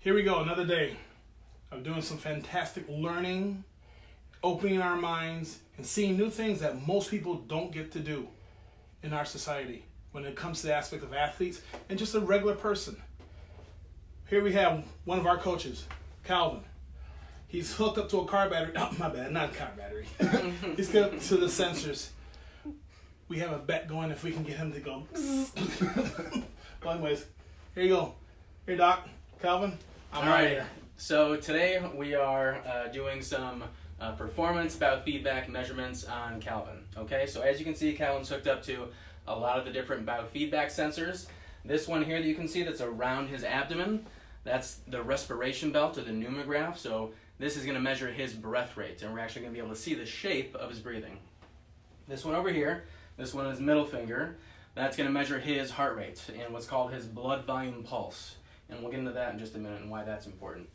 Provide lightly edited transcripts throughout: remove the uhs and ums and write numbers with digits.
Here we go, another day of doing some fantastic learning, opening our minds, and seeing new things that most people don't get to do in our society when it comes to the aspect of athletes and just a regular person. Here we have one of our coaches, Calvin. He's hooked up to a car battery. Oh, my bad, not a car battery. He's hooked up to the sensors. We have a bet going if we can get him to go. Well, anyways, here you go. Here, Doc, Calvin. All right. So today we are doing some performance biofeedback measurements on Calvin. Okay, so as you can see, Calvin's hooked up to a lot of the different biofeedback sensors. This one here that you can see that's around his abdomen, that's the respiration belt or the pneumograph. So this is going to measure his breath rate, and we're actually going to be able to see the shape of his breathing. This one over here, this one is middle finger, that's going to measure his heart rate and what's called his blood volume pulse. And we'll get into that in just a minute and why that's important.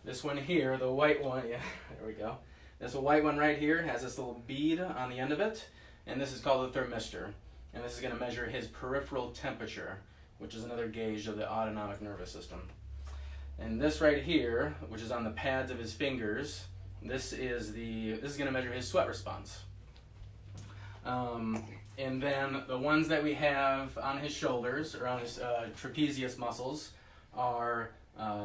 This one here, the white one, yeah, there we go. This white one right here has this little bead on the end of it, and this is called the thermistor. And this is going to measure his peripheral temperature, which is another gauge of the autonomic nervous system. And this right here, which is on the pads of his fingers, this is going to measure his sweat response. And then the ones that we have on his shoulders, or on his trapezius muscles, are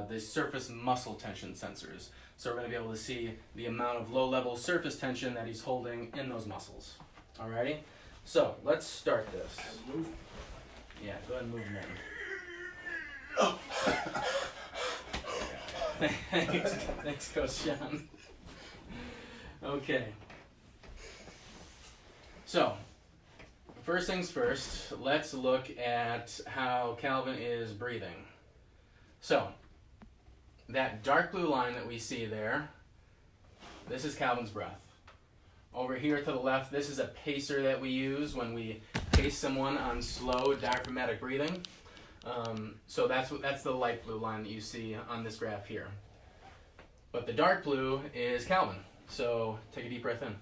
the surface muscle tension sensors. So we're going to be able to see the amount of low-level surface tension that he's holding in those muscles. Alrighty? So let's start this. Yeah, go ahead and move him in. Thanks, Coach John. Okay. So, first things first, let's look at how Calvin is breathing. So, that dark blue line that we see there, this is Calvin's breath. Over here to the left, this is a pacer that we use when we pace someone on slow diaphragmatic breathing. So that's the light blue line that you see on this graph here. But the dark blue is Calvin. So take a deep breath in.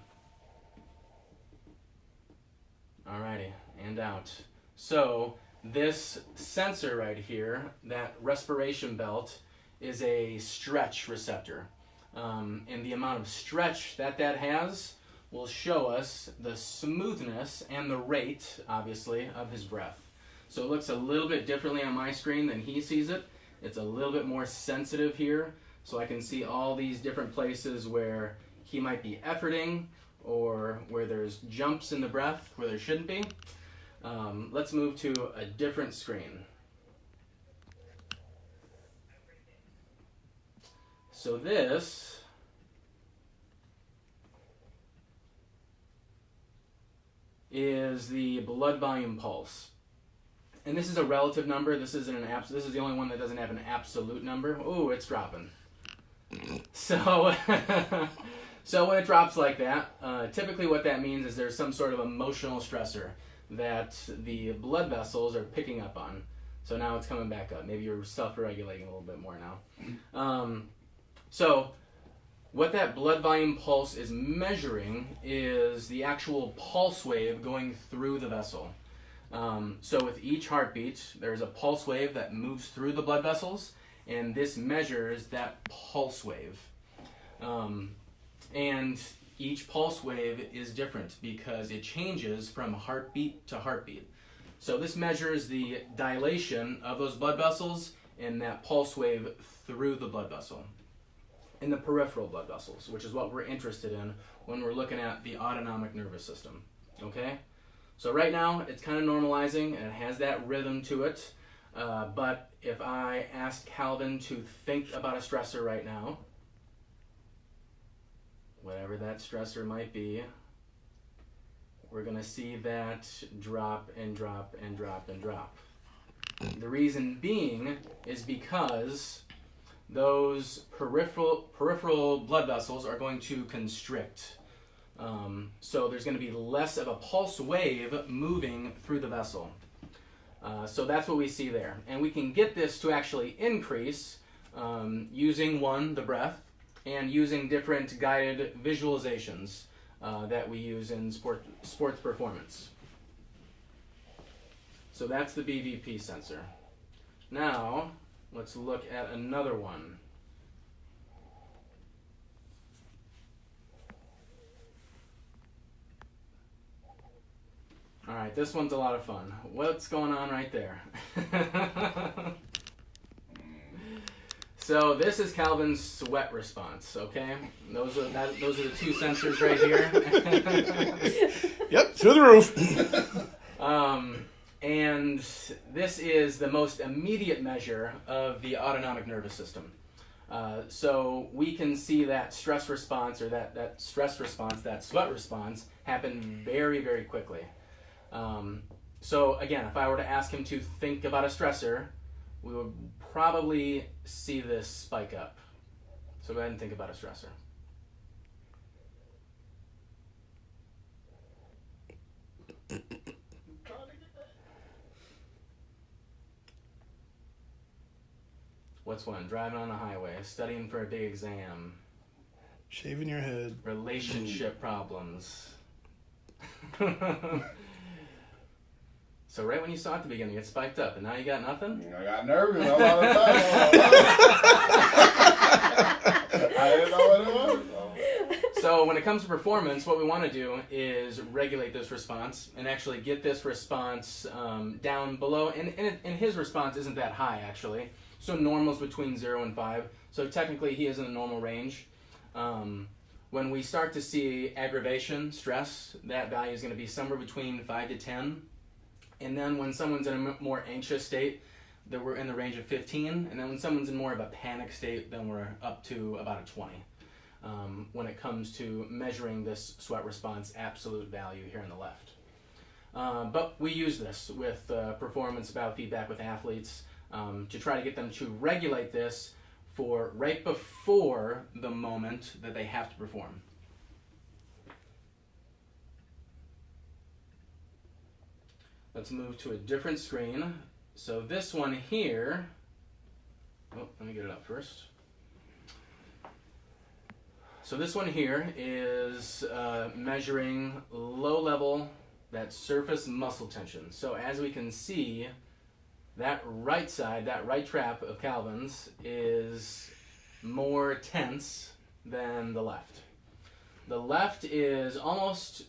Alrighty, and out. So this sensor right here, that respiration belt, is a stretch receptor. And the amount of stretch that has will show us the smoothness and the rate, obviously, of his breath. So it looks a little bit differently on my screen than he sees it. It's a little bit more sensitive here, so I can see all these different places where he might be efforting or where there's jumps in the breath where there shouldn't be. Let's move to a different screen. So this is the blood volume pulse. And this is a relative number. This isn't an this is the only one that doesn't have an absolute number. Oh, it's dropping. So so when it drops like that, typically what that means is there's some sort of emotional stressor that the blood vessels are picking up on. So now it's coming back up. Maybe you're self-regulating a little bit more now. So what that blood volume pulse is measuring is the actual pulse wave going through the vessel. So with each heartbeat, there's a pulse wave that moves through the blood vessels, and this measures that pulse wave. And each pulse wave is different because it changes from heartbeat to heartbeat. So this measures the dilation of those blood vessels and that pulse wave through the blood vessel, in the peripheral blood vessels, which is what we're interested in when we're looking at the autonomic nervous system. Okay? So right now, it's kind of normalizing, and it has that rhythm to it. But if I asked Calvin to think about a stressor right now, whatever that stressor might be, we're going to see that drop and drop and drop and drop. The reason being is because those peripheral blood vessels are going to constrict. So there's going to be less of a pulse wave moving through the vessel. So that's what we see there. And we can get this to actually increase using, the breath, and using different guided visualizations that we use in sports performance. So that's the BVP sensor. Now, let's look at another one. All right, this one's a lot of fun. What's going on right there? So this is Calvin's sweat response, okay? Those are the two sensors right here. Yep, through the roof. And this is the most immediate measure of the autonomic nervous system. So we can see that stress response, or that stress response, that sweat response, happen very, very quickly. So again, if I were to ask him to think about a stressor, we would probably see this spike up. So go ahead and think about a stressor. What's one? Driving on the highway, studying for a big exam, Shaving your head. relationship problems. So right when you saw it at the beginning, it spiked up, and now you got nothing? I got nervous a lot of time. I didn't know what it was. So when it comes to performance, what we want to do is regulate this response and actually get this response down below. And his response isn't that high, actually. So normal's between 0 and 5. So technically he is in the normal range. When we start to see aggravation, stress, that value is going to be somewhere between 5 to 10. And then when someone's in a more anxious state, then we're in the range of 15. And then when someone's in more of a panic state, then we're up to about a 20. When it comes to measuring this sweat response absolute value here on the left. But we use this with performance biofeedback with athletes to try to get them to regulate this for right before the moment that they have to perform. Let's move to a different screen. So this one here, oh, let me get it up first. So this one here is measuring low level, that surface muscle tension. So as we can see, that right side, that right trap of Calvin's is more tense than the left. The left is almost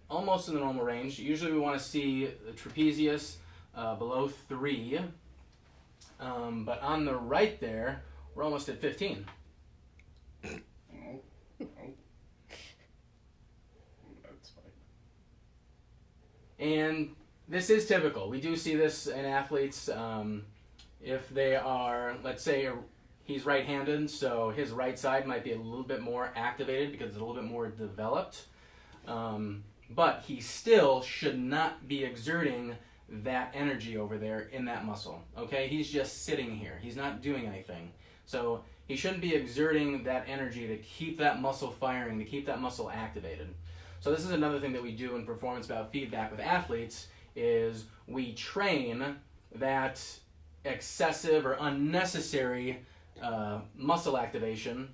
in the normal range. Usually we want to see the trapezius below 3, but on the right there, we're almost at 15. That's fine. And this is typical. We do see this in athletes. If they are, let's say he's right-handed, so his right side might be a little bit more activated because it's a little bit more developed. But he still should not be exerting that energy over there in that muscle. Okay, he's just sitting here. He's not doing anything. So he shouldn't be exerting that energy to keep that muscle firing, to keep that muscle activated. So this is another thing that we do in performance biofeedback with athletes is we train that excessive or unnecessary muscle activation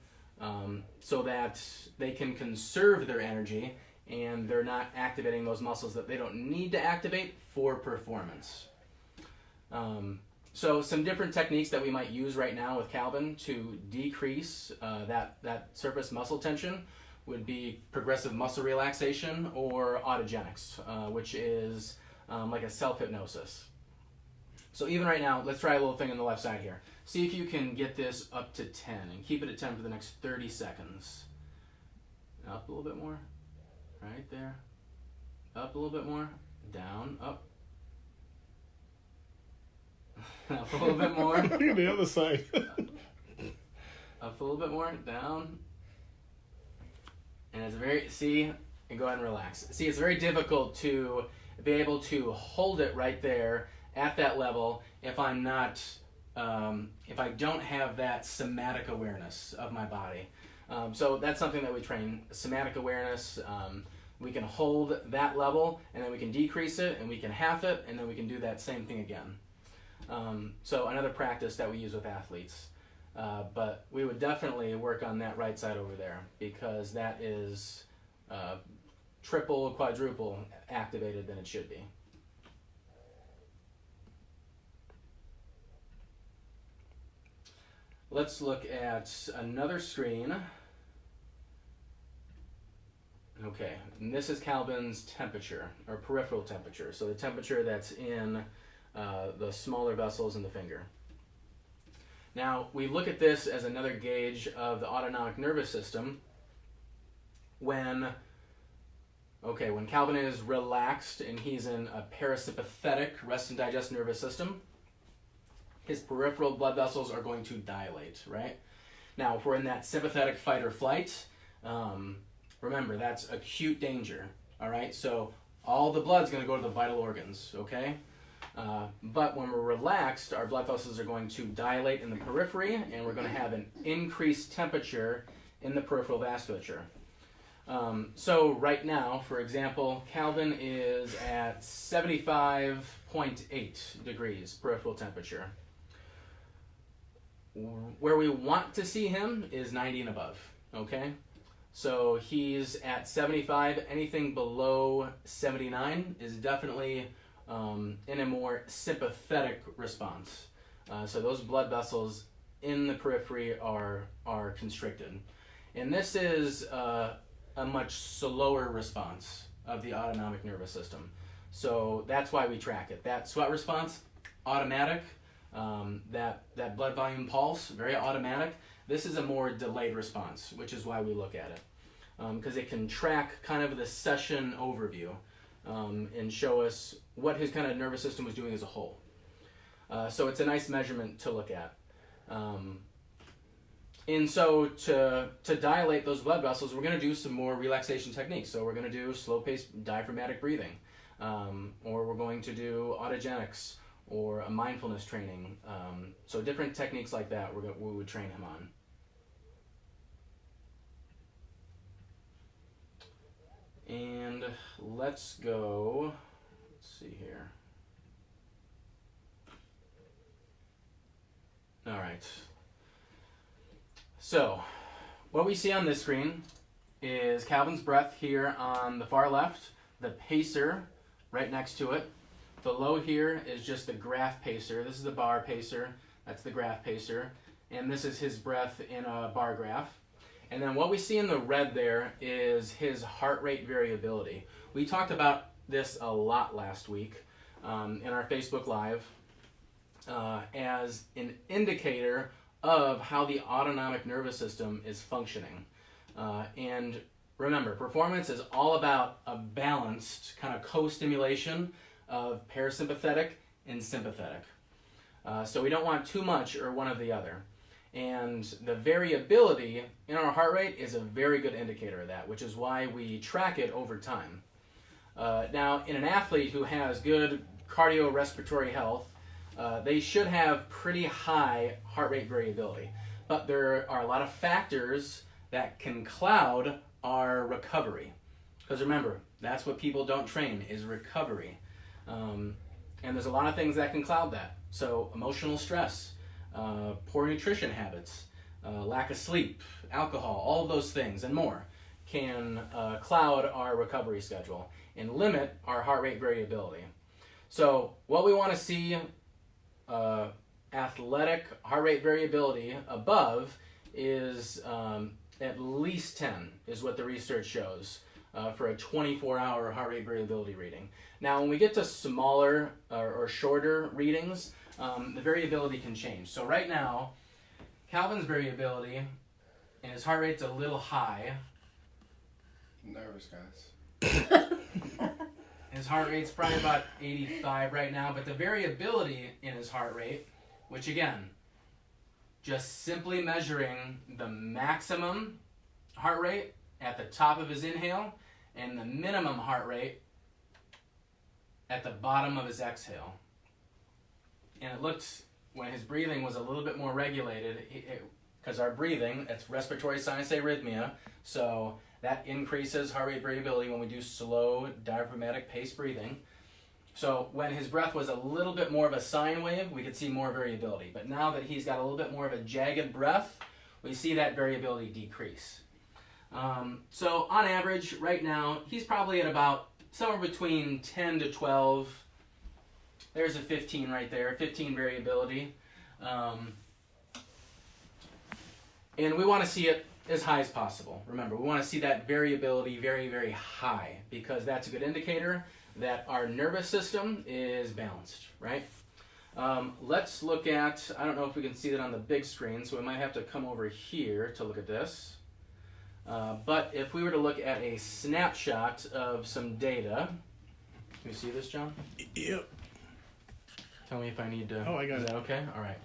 so that they can conserve their energy and they're not activating those muscles that they don't need to activate for performance. So some different techniques that we might use right now with Calvin to decrease that surface muscle tension would be progressive muscle relaxation or autogenics, which is like a self-hypnosis. So even right now, let's try a little thing on the left side here. See if you can get this up to 10 and keep it at 10 for the next 30 seconds. Up a little bit more. Right there. Up a little bit more. Down. Up. Up a little bit more. Look at the other side. Up a little bit more. Down. And it's and go ahead and relax. See, it's very difficult to be able to hold it right there at that level if I'm not, if I don't have that somatic awareness of my body. So that's something that we train, somatic awareness. We can hold that level, and then we can decrease it, and we can half it, and then we can do that same thing again. So another practice that we use with athletes. But we would definitely work on that right side over there because that is triple, quadruple activated than it should be. let's look at another screen. Okay, and this is Calvin's temperature, or peripheral temperature, so the temperature that's in the smaller vessels in the finger. Now, we look at this as another gauge of the autonomic nervous system when Calvin is relaxed and he's in a parasympathetic rest and digest nervous system, his peripheral blood vessels are going to dilate, right? Now, if we're in that sympathetic fight or flight, remember, that's acute danger, all right? So all the blood's going to go to the vital organs, okay? But when we're relaxed, our blood vessels are going to dilate in the periphery, and we're going to have an increased temperature in the peripheral vasculature. So right now, for example, Calvin is at 75.8 degrees peripheral temperature. Where we want to see him is 90 and above, okay? So he's at 75. Anything below 79 is definitely in a more sympathetic response. So those blood vessels in the periphery are constricted. And this is a much slower response of the autonomic nervous system. So that's why we track it. That sweat response, automatic. That blood volume pulse, very automatic. This is a more delayed response, which is why we look at it. Because it can track kind of the session overview and show us what his kind of nervous system was doing as a whole. So it's a nice measurement to look at. And so to dilate those blood vessels, we're going to do some more relaxation techniques. So we're going to do slow-paced diaphragmatic breathing, or we're going to do autogenics, or a mindfulness training. So different techniques like that we would train him on. And let's see here. All right. So what we see on this screen is Calvin's breath here on the far left, the pacer right next to it. Below here is just the graph pacer. This is the bar pacer. That's the graph pacer. And this is his breath in a bar graph. And then what we see in the red there is his heart rate variability. We talked about this a lot last week in our Facebook Live as an indicator of how the autonomic nervous system is functioning. And remember, performance is all about a balanced kind of co-stimulation of parasympathetic and sympathetic. So we don't want too much or one or the other. And the variability in our heart rate is a very good indicator of that, which is why we track it over time. Now, in an athlete who has good cardiorespiratory health, they should have pretty high heart rate variability. But there are a lot of factors that can cloud our recovery. Because remember, that's what people don't train, is recovery. And there's a lot of things that can cloud that. So emotional stress, poor nutrition habits, lack of sleep, alcohol, all of those things and more can cloud our recovery schedule and limit our heart rate variability. So what we want to see athletic heart rate variability above is at least 10 is what the research shows for a 24-hour heart rate variability reading. Now when we get to smaller or shorter readings, the variability can change. So right now, Calvin's variability and his heart rate's a little high. Nervous, guys. His heart rate's probably about 85 right now, but the variability in his heart rate, which again, just simply measuring the maximum heart rate at the top of his inhale and the minimum heart rate at the bottom of his exhale. And it looked, when his breathing was a little bit more regulated, because our breathing, it's respiratory sinus arrhythmia, so that increases heart rate variability when we do slow diaphragmatic paced breathing. So when his breath was a little bit more of a sine wave, we could see more variability. But now that he's got a little bit more of a jagged breath, we see that variability decrease. So on average, right now, he's probably at about somewhere between 10 to 12. There's a 15 right there, 15 variability. And we want to see it as high as possible. Remember, we want to see that variability very, very high because that's a good indicator that our nervous system is balanced, right? Let's look at, I don't know if we can see that on the big screen, so we might have to come over here to look at this. But if we were to look at a snapshot of some data, can you see this, John? Yep. Tell me if I need to. Oh, I got Is it. that okay? All right.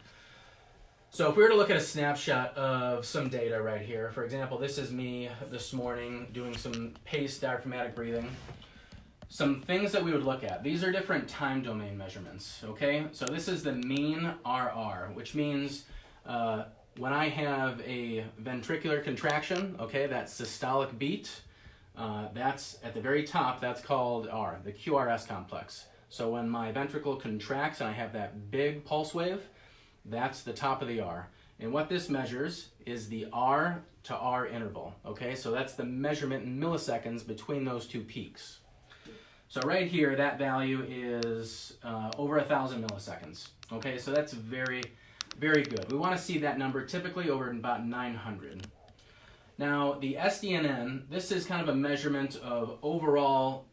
So if we were to look at a snapshot of some data right here, for example, this is me this morning doing some paced diaphragmatic breathing. Some things that we would look at. These are different time domain measurements, okay? So this is the mean RR, which means when I have a ventricular contraction, okay, that systolic beat, that's at the very top, that's called R, the QRS complex. So when my ventricle contracts and I have that big pulse wave, that's the top of the R. And what this measures is the R to R interval, okay? So that's the measurement in milliseconds between those two peaks. So right here, that value is over 1,000 milliseconds, okay? So that's very, very good. We want to see that number typically over about 900. Now, the SDNN, this is kind of a measurement of overall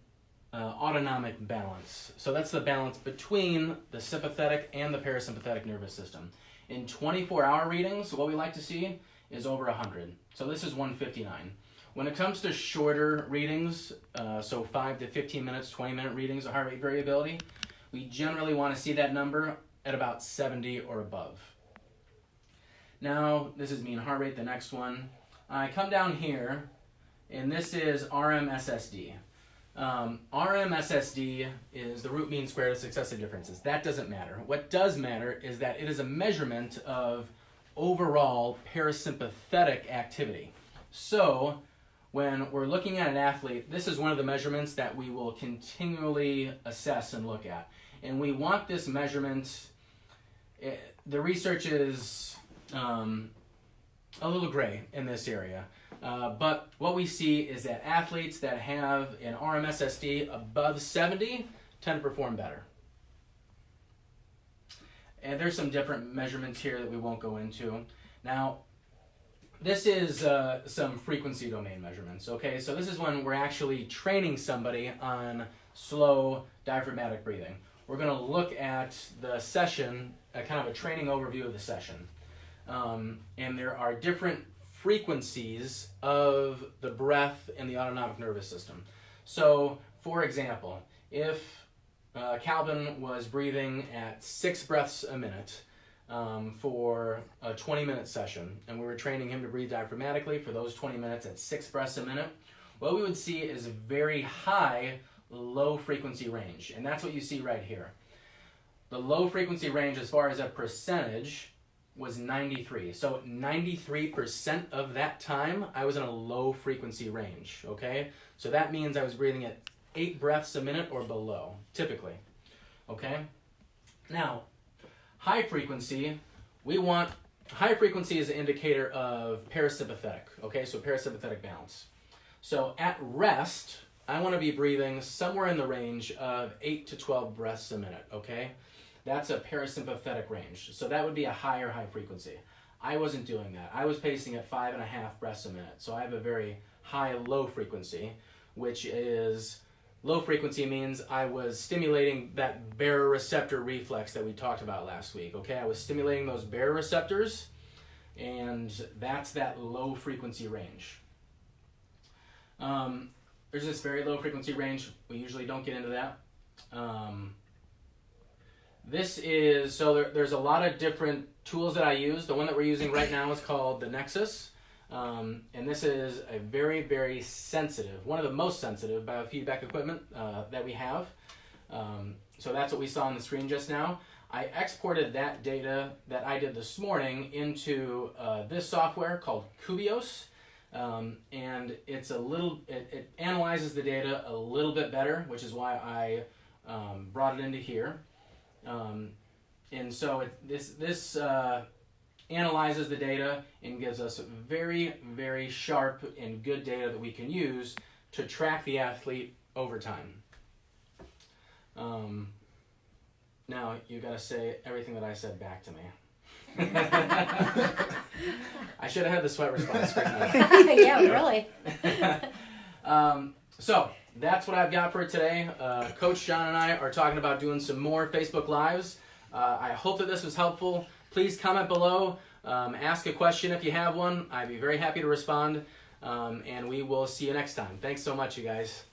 autonomic balance. So that's the balance between the sympathetic and the parasympathetic nervous system. In 24-hour readings, what we like to see is over 100. So this is 159. When it comes to shorter readings, so 5 to 15 minutes, 20-minute readings of heart rate variability, we generally want to see that number at about 70 or above. Now, this is mean heart rate, the next one. I come down here, and this is RMSSD. RMSSD is the root mean squared of successive differences. That doesn't matter. What does matter is that it is a measurement of overall parasympathetic activity. So when we're looking at an athlete, this is one of the measurements that we will continually assess and look at. And we want this measurement, the research is a little gray in this area. But what we see is that athletes that have an RMSSD above 70 tend to perform better. And there's some different measurements here that we won't go into. Now, this is some frequency domain measurements, okay? So this is when we're actually training somebody on slow diaphragmatic breathing. We're going to look at the session, kind of a training overview of the session. And there are different frequencies of the breath in the autonomic nervous system. So, for example, if Calvin was breathing at 6 breaths a minute for a 20-minute session, and we were training him to breathe diaphragmatically for those 20 minutes at 6 breaths a minute, what we would see is a very high low frequency range, and that's what you see right here. The low frequency range as far as a percentage was 93. So 93% of that time, I was in a low frequency range, okay? So that means I was breathing at 8 breaths a minute or below, typically, okay? Now, high frequency, high frequency is an indicator of parasympathetic, okay? So parasympathetic balance. So at rest, I want to be breathing somewhere in the range of 8 to 12 breaths a minute, okay? That's a parasympathetic range. So that would be a higher high frequency. I wasn't doing that. I was pacing at 5.5 breaths a minute. So I have a very high low frequency, which is, low frequency means I was stimulating that baroreceptor reflex that we talked about last week, okay? I was stimulating those baroreceptors, and that's that low frequency range. There's this very low frequency range. We usually don't get into that. There's a lot of different tools that I use. The one that we're using right now is called the Nexus. And this is a very, very sensitive, one of the most sensitive biofeedback equipment that we have. So that's what we saw on the screen just now. I exported that data that I did this morning into this software called Kubios. And it analyzes the data a little bit better, which is why I brought it into here. And so this analyzes the data and gives us very, very sharp and good data that we can use to track the athlete over time. Now you got to say everything that I said back to me. I should have had the sweat response screen on. Yeah, really. So that's what I've got for today. Coach John and I are talking about doing some more Facebook Lives. I hope that this was helpful. Please comment below. Ask a question if you have one. I'd be very happy to respond. And we will see you next time. Thanks so much, you guys.